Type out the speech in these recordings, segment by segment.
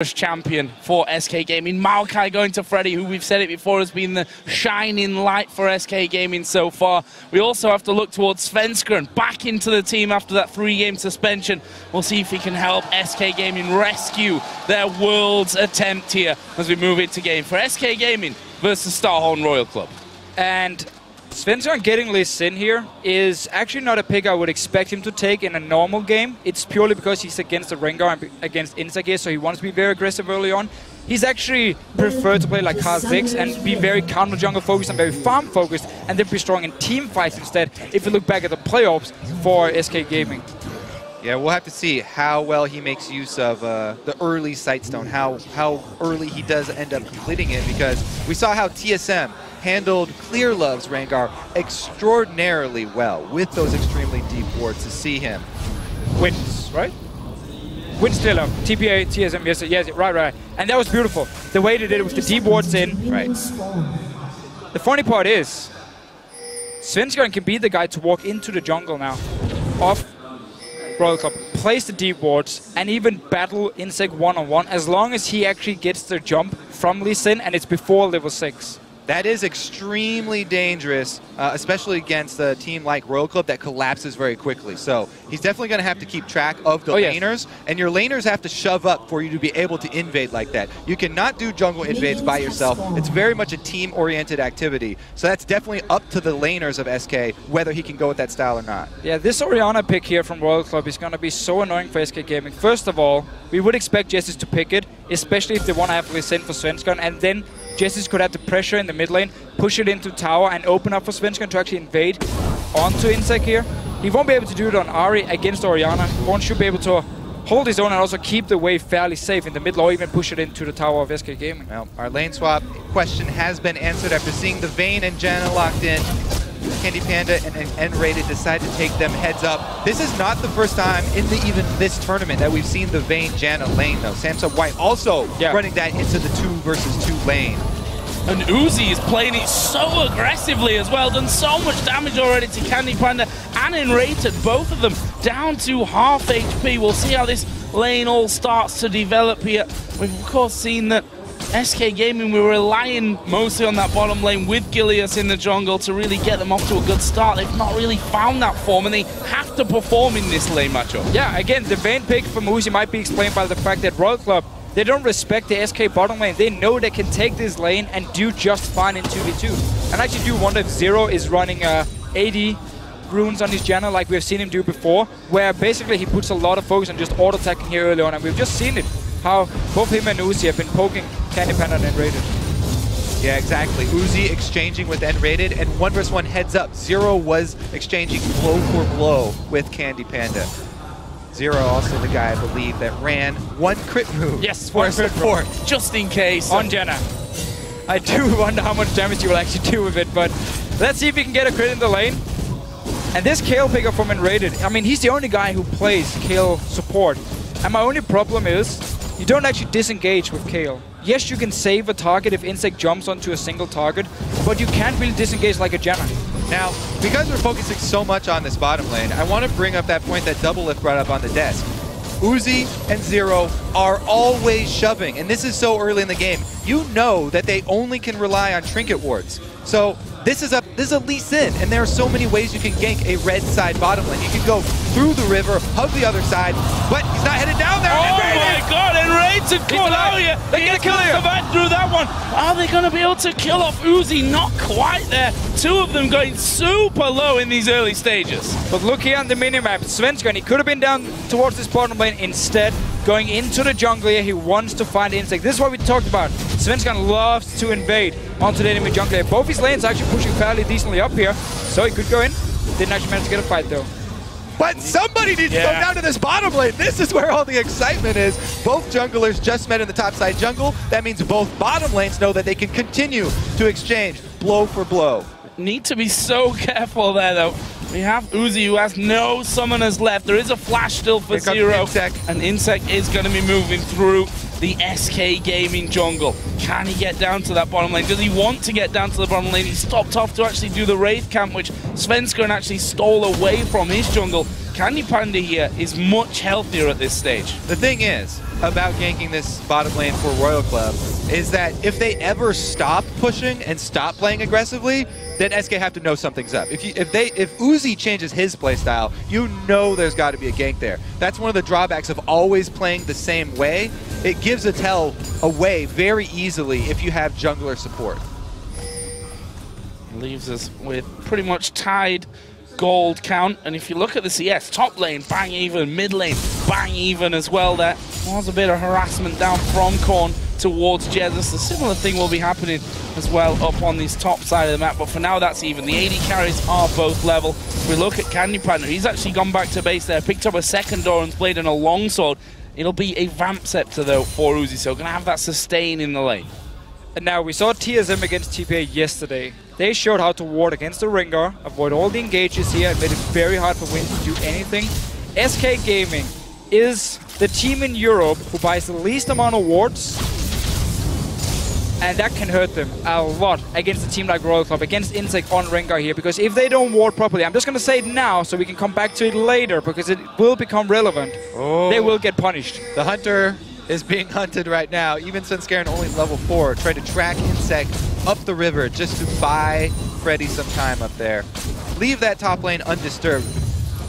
champion for SK Gaming. Maokai going to Freddy, who we've said it before has been the shining light for SK Gaming so far. We also have to look towards Svenskeren, back into the team after that 3-game suspension. We'll see if he can help SK Gaming rescue their world's attempt here as we move into game for SK Gaming versus Starhorn Royal Club. And Svenskeren getting Lee Sin here is actually not a pick I would expect him to take in a normal game. It's purely because he's against the Rengar and against Insec here, so he wants to be very aggressive early on. He's actually preferred to play like Kha'Zix and be very counter jungle focused and very farm focused, and then be strong in team fights instead, if you look back at the playoffs for SK Gaming. Yeah, we'll have to see how well he makes use of the early Sightstone, how early he does end up completing it, because we saw how TSM handled Clear Love's Rengar extraordinarily well with those extremely deep wards to see him. Wins, right? Wins still up. TPA, TSM, yes, right. And that was beautiful. The way they did it with the deep wards in. Right. The funny part is, Svenskeren can be the guy to walk into the jungle now of Royal Club, place the deep wards, and even battle Insec one-on-one, as long as he actually gets the jump from Lee Sin and it's before level 6. That is extremely dangerous, especially against a team like Royal Club that collapses very quickly. So he's definitely going to have to keep track of the laners, and your laners have to shove up for you to be able to invade like that. You cannot do jungle invades by yourself. It's very much a team-oriented activity. So that's definitely up to the laners of SK, whether he can go with that style or not. Yeah, this Orianna pick here from Royal Club is going to be so annoying for SK Gaming. First of all, we would expect Jessis to pick it, especially if they want to have Lee Sin for Svenskeren, and then Jessis could have the pressure in the mid lane, push it into tower, and open up for Svenskeren to actually invade onto Insec here. He won't be able to do it on Ahri against Orianna. One should be able to hold his own and also keep the wave fairly safe in the mid lane, or even push it into the tower of SK Gaming. Well, our lane swap question has been answered after seeing the Vayne and Janna locked in. Candy Panda and N-Rated decide to take them heads up. This is not the first time in even this tournament that we've seen the Vayne Janna lane though. Samsung White also running that into the 2 versus 2 lane. And Uzi is playing it so aggressively as well, done so much damage already to Candy Panda and N-Rated, both of them down to half HP. We'll see how this lane all starts to develop here. We've of course seen that SK Gaming were relying mostly on that bottom lane with Gilius in the jungle to really get them off to a good start. They've not really found that form, and they have to perform in this lane matchup. Yeah, again, the Vayne pick from Uzi might be explained by the fact that Royal Club, they don't respect the SK bottom lane. They know they can take this lane and do just fine in 2v2. And I actually do wonder if Zero is running 80 runes on his Janna like we've seen him do before, where basically he puts a lot of focus on just auto-attacking here early on, and we've just seen it. How both him and Uzi have been poking Candy Panda and N-Rated. Yeah, exactly. Uzi exchanging with N-Rated, and 1 vs 1 heads up. Zero was exchanging blow for blow with Candy Panda. Zero also the guy, I believe, that ran 1 crit move. Yes, for support. Just in case. On Janna. I do wonder how much damage you will actually do with it, but let's see if he can get a crit in the lane. And this Kayle picker from N-Rated, I mean, he's the only guy who plays Kayle support. And my only problem is, you don't actually disengage with Kayle. Yes, you can save a target if Insec jumps onto a single target, but you can't really disengage like a Janna. Now, because we're focusing so much on this bottom lane, I want to bring up that point that Doublelift brought up on the desk. Uzi and Zero are always shoving, and this is so early in the game. You know that they only can rely on trinket wards. So this is a Lee Sin, and there are so many ways you can gank a red side bottom lane. You can go through the river, hug the other side, but he's not headed down there. Oh my god, N-Rated caught out here. They're going to kill you. Survive through that one. Are they going to be able to kill off Uzi? Not quite there. 2 of them going super low in these early stages. But look here on the minimap. Svenskeren, he could have been down towards this bottom lane. Instead, going into the jungle here, he wants to find Insec. This is what we talked about. Svenskeren loves to invade onto the enemy jungle here. Both his lanes are actually pushing fairly decently up here, so he could go in. Didn't actually manage to get a fight though. But somebody needs to go down to this bottom lane. This is where all the excitement is. Both junglers just met in the top side jungle. That means both bottom lanes know that they can continue to exchange blow for blow. Need to be so careful there though. We have Uzi, who has no summoners left. There is a flash still for Zero. And Insec is going to be moving through the SK Gaming jungle. Can he get down to that bottom lane? Does he want to get down to the bottom lane? He stopped off to actually do the Wraith camp, which Svenskeren actually stole away from his jungle. Candy Panda here is much healthier at this stage. The thing is, about ganking this bottom lane for Royal Club is that if they ever stop pushing and stop playing aggressively, then SK have to know something's up. If Uzi changes his playstyle, you know there's got to be a gank there. That's one of the drawbacks of always playing the same way. It gives a tell away very easily if you have jungler support. Leaves us with pretty much tied gold count, and if you look at the CS, top lane bang even, mid lane bang even as well. There was a bit of harassment down from Korn towards Jesus. A similar thing will be happening as well up on this top side of the map, but for now that's even. The AD carries are both level. If we look at Candy Partner, he's actually gone back to base there, picked up a second Doran's Blade and a longsword. It'll be a Vamp Scepter though for Uzi, so gonna have that sustain in the lane. And now we saw TSM against TPA yesterday. They showed how to ward against the Rengar, avoid all the engages here, and made it very hard for Win to do anything. SK Gaming is the team in Europe who buys the least amount of wards, and that can hurt them a lot against a team like Royal Club, against Insect on Rengar here, because if they don't ward properly, I'm just going to say it now so we can come back to it later, because it will become relevant. Oh. They will get punished. The Hunter is being hunted right now. Even Svenskeren only level 4, trying to track Insect up the river just to buy Freddy some time up there. Leave that top lane undisturbed,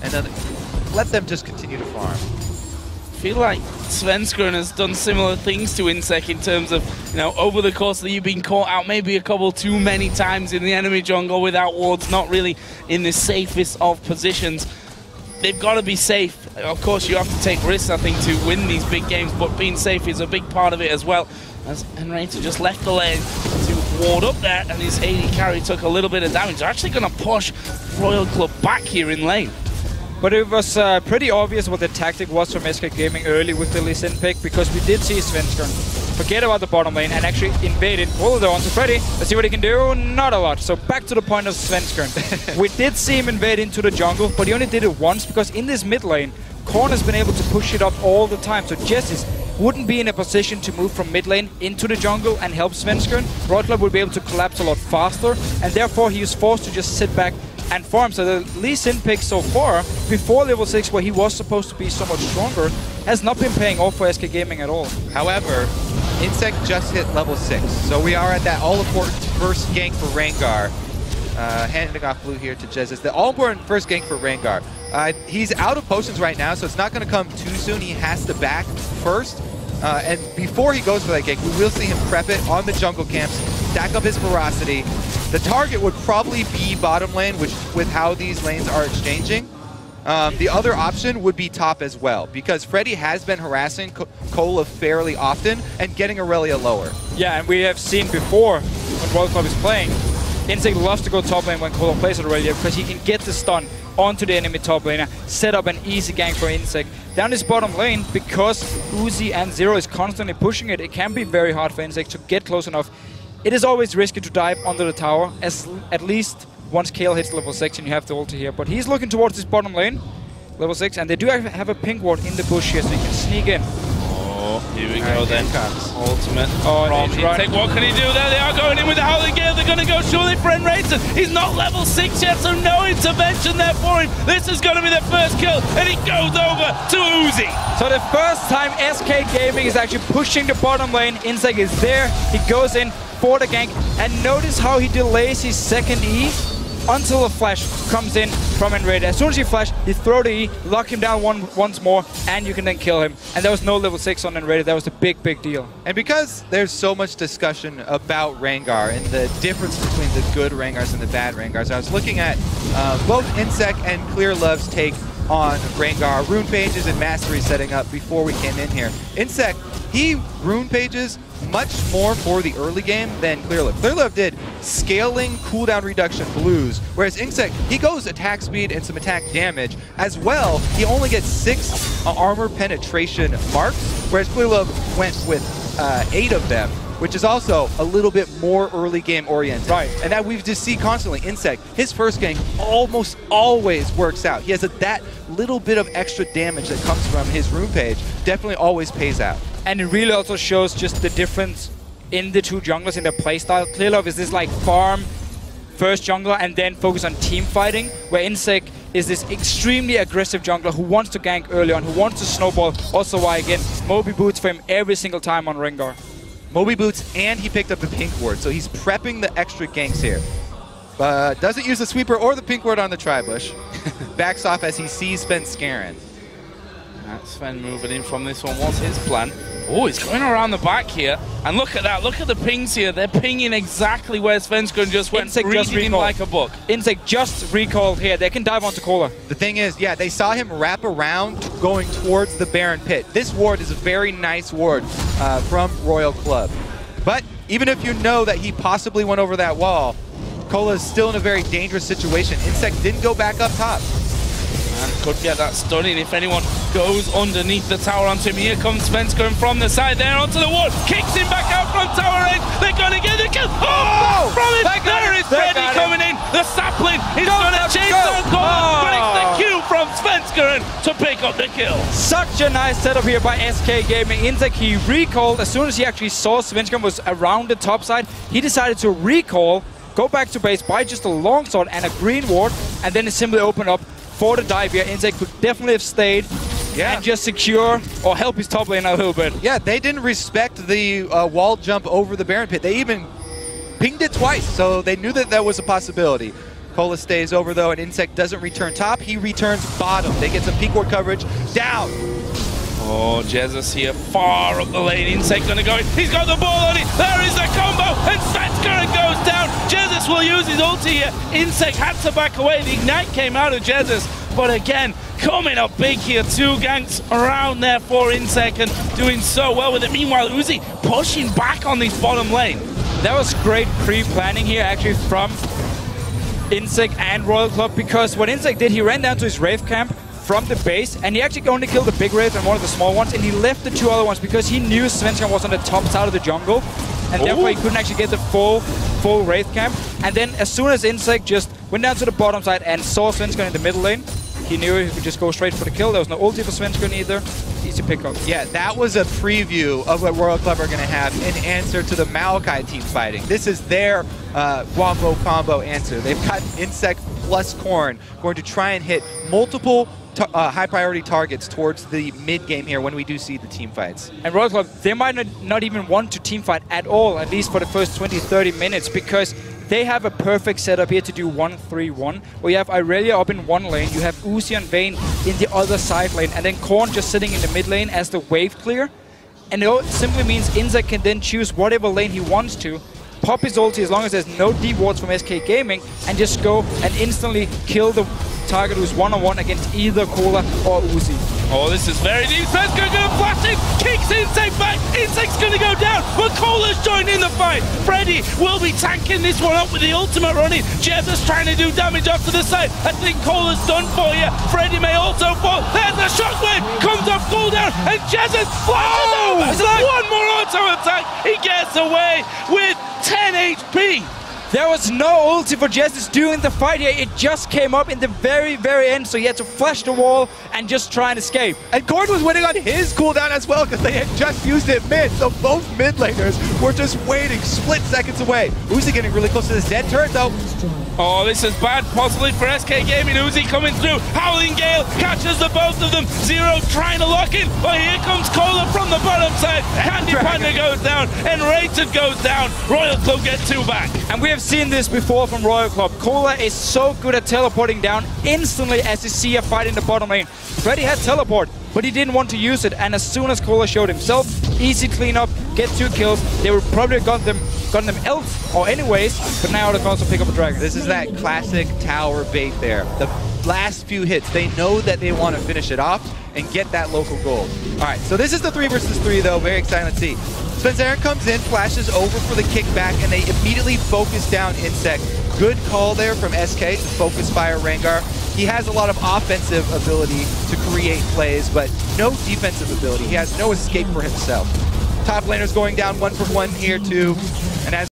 and then let them just continue to farm. I feel like Svenskeren has done similar things to Insect in terms of, you know, over the course of the year being caught out maybe a couple too many times in the enemy jungle without wards, not really in the safest of positions. They've got to be safe. Of course, you have to take risks, I think, to win these big games, but being safe is a big part of it as well. As Enrater just left the lane to ward up there, and his AD carry took a little bit of damage. They're actually going to push Royal Club back here in lane. But it was pretty obvious what the tactic was from SK Gaming early with the Lee Sin pick, because we did see Svenskeren forget about the bottom lane and actually invaded. Pull it on to Freddy. Let's see what he can do. Not a lot. So back to the point of Svenskeren. We did see him invade into the jungle, but he only did it once, because in this mid lane, Korn has been able to push it up all the time. So Jessis wouldn't be in a position to move from mid lane into the jungle and help Svenskeren. Royal Club would be able to collapse a lot faster, and therefore he was forced to just sit back and farm. So the Lee Sin pick so far, before level 6, where he was supposed to be so much stronger, has not been paying off for SK Gaming at all. However, Insect just hit level 6, so we are at that all-important first gank for Rengar. Handing off blue here to Jesus. The all-important first gank for Rengar. He's out of potions right now, so it's not going to come too soon. He has to back first. And before he goes for that gank, we will see him prep it on the jungle camps, stack up his ferocity. The target would probably be bottom lane, which with how these lanes are exchanging. The other option would be top as well, because Freddy has been harassing Cola fairly often and getting Aurelia lower. Yeah, and we have seen before when Royal Club is playing, Insect loves to go top lane when Cola plays Aurelia, because he can get the stun onto the enemy top laner, set up an easy gank for Insect. Down this bottom lane, because Uzi and Zero is constantly pushing it, it can be very hard for Insect to get close enough. It is always risky to dive under the tower, at least once Kale hits level 6 and you have the ulti here. But he's looking towards this bottom lane, level 6, and they do have a pink ward in the bush here, so you can sneak in. Oh, here we go then. Ultimate from Insect. What can he do there? They are going in with the Howling Gale. They're going to go surely for Enrater. He's not level 6 yet, so no intervention there for him. This is going to be their first kill, and he goes over to Uzi. So the first time SK Gaming is actually pushing the bottom lane, Insect is there. He goes in for the gank, and notice how he delays his second E until a flash comes in from Enrater. As soon as you flash, you throw the E, lock him down once more, and you can then kill him. And there was no level 6 on Enrater. That was a big, big deal. And because there's so much discussion about Rengar and the difference between the good Rengars and the bad Rengars, I was looking at both Insect and Clear Love's take on Rengar, rune pages and mastery setting up before we came in here. Insect, he rune pages much more for the early game than Clearlove. Clearlove did scaling cooldown reduction blues, whereas Insect, he goes attack speed and some attack damage. As well, he only gets 6 armor penetration marks, whereas Clearlove went with 8 of them, which is also a little bit more early game oriented. Right. And that we just see constantly. Insect, his first gank almost always works out. He has that little bit of extra damage that comes from his rune page. Definitely always pays out. And it really also shows just the difference in the two junglers in their playstyle. Clearlove is this like farm first jungler and then focus on team fighting, where Insect is this extremely aggressive jungler who wants to gank early on, who wants to snowball. Also why, again, Moby boots for him every single time on Rengar. Moby boots, and he picked up the pink ward, so he's prepping the extra ganks here. Doesn't use the sweeper or the pink ward on the tri-bush. Backs off as he sees Sven Scaring. That's Sven moving in from this one. What's his plan? Oh, he's going around the back here. And look at that. Look at the pings here. They're pinging exactly where Svenskeren just went. Reading like a book. Insect just recalled here. They can dive onto Kola. The thing is, yeah, they saw him wrap around going towards the Baron Pit. This ward is a very nice ward from Royal Club. But even if you know that he possibly went over that wall, Kola is still in a very dangerous situation. Insect didn't go back up top. And could get that stunning if anyone goes underneath the tower onto him. Here comes Svenskeren from the side there onto the wall. Kicks him back out from tower edge. They're going to get the kill. Oh! From it! There is Freddy coming in. The sapling is going to chase down Kola. But it's the Q from Svenskeren to pick up the kill. Such a nice setup here by SK Gaming. Insect, he recalled as soon as he actually saw Svenskeren was around the top side. He decided to recall, go back to base, buy just a longsword and a green ward, and then it simply opened up for the dive here. Insect could definitely have stayed and just secure or help his top lane a little bit. Yeah, they didn't respect the wall jump over the Baron Pit. They even pinged it twice, so they knew that that was a possibility. Kola stays over though, and Insect doesn't return top. He returns bottom. They get some peak ward coverage. Down. Oh, Jesus here, far up the lane. Insect gonna go in. He's got the ball on it. There is the combo, and Svenskeren goes down. Jesus will use his ulti here. Insect had to back away. The ignite came out of Jesus, but again, coming up big here. 2 ganks around there for Insect and doing so well with it. Meanwhile, Uzi pushing back on this bottom lane. That was great pre-planning here actually from Insect and Royal Club, because what Insect did, he ran down to his Wraith camp from the base, and he actually only killed the big Wraith and one of the small ones, and he left the 2 other ones because he knew Svenskeren was on the top side of the jungle, and therefore he couldn't actually get the full Wraith camp. And then as soon as Insect just went down to the bottom side and saw Svenskeren in the middle lane, he knew he could just go straight for the kill. There was no ulti for Svenskeren either. Easy pickup. Yeah, that was a preview of what Royal Club are going to have in answer to the Maokai team fighting. This is their wombo combo answer. They've got Insect plus Corn going to try and hit multiple high priority targets towards the mid game here when we do see the team fights. And Royal Club, they might not even want to team fight at all, at least for the first 20-30 minutes, because they have a perfect setup here to do 1-3-1, where you have Irelia up in one lane, you have Uzi and Vayne in the other side lane, and then Korn just sitting in the mid lane as the wave clear. And it simply means Insect can then choose whatever lane he wants to, pop his ulti as long as there's no deep wards from SK Gaming, and just go and instantly kill the target who's one-on-one against either Kola or Uzi. Oh, this is very deep. Svenskeren gonna flash in, kicks Insect back. Insect's gonna go down, but Kola's joined in the fight. Freddy will be tanking this one up with the ultimate running. Jesus trying to do damage off to the side. I think Kola's done for you. Freddy may also fall. There's the shockwave, comes off cooldown, and Jesus flashes over. It's like one more auto attack. He gets away with 10 HP. There was no ulti for Justice during the fight here. It just came up in the very, very end, so he had to flash the wall and just try and escape. And Gord was waiting on his cooldown as well because they had just used it mid, so both mid laners were just waiting split seconds away. Uzi getting really close to this dead turret though. Oh, this is bad, possibly for SK Gaming. Uzi coming through. Howling Gale catches the both of them. Zero trying to lock in, but here comes Kola from the bottom side. Candy Panda goes down, and Rated goes down. Royal Club get 2 back. And we have seen this before from Royal Club. Kola is so good at teleporting down instantly as you see a fight in the bottom lane. Freddy had teleport, but he didn't want to use it, and as soon as Kola showed himself, easy cleanup, get 2 kills. They would probably have gotten them else or anyways, but now they can also pick up a dragon. This is that classic tower bait there. The last few hits, they know that they want to finish it off and get that local gold. All right, so this is the 3 versus 3 though. Very exciting to see. Svenskeren comes in, flashes over for the kickback, and they immediately focus down Insect. Good call there from SK to focus fire Rengar. He has a lot of offensive ability to create plays, but no defensive ability. He has no escape for himself. Top laner's going down 1 for 1 here too, and as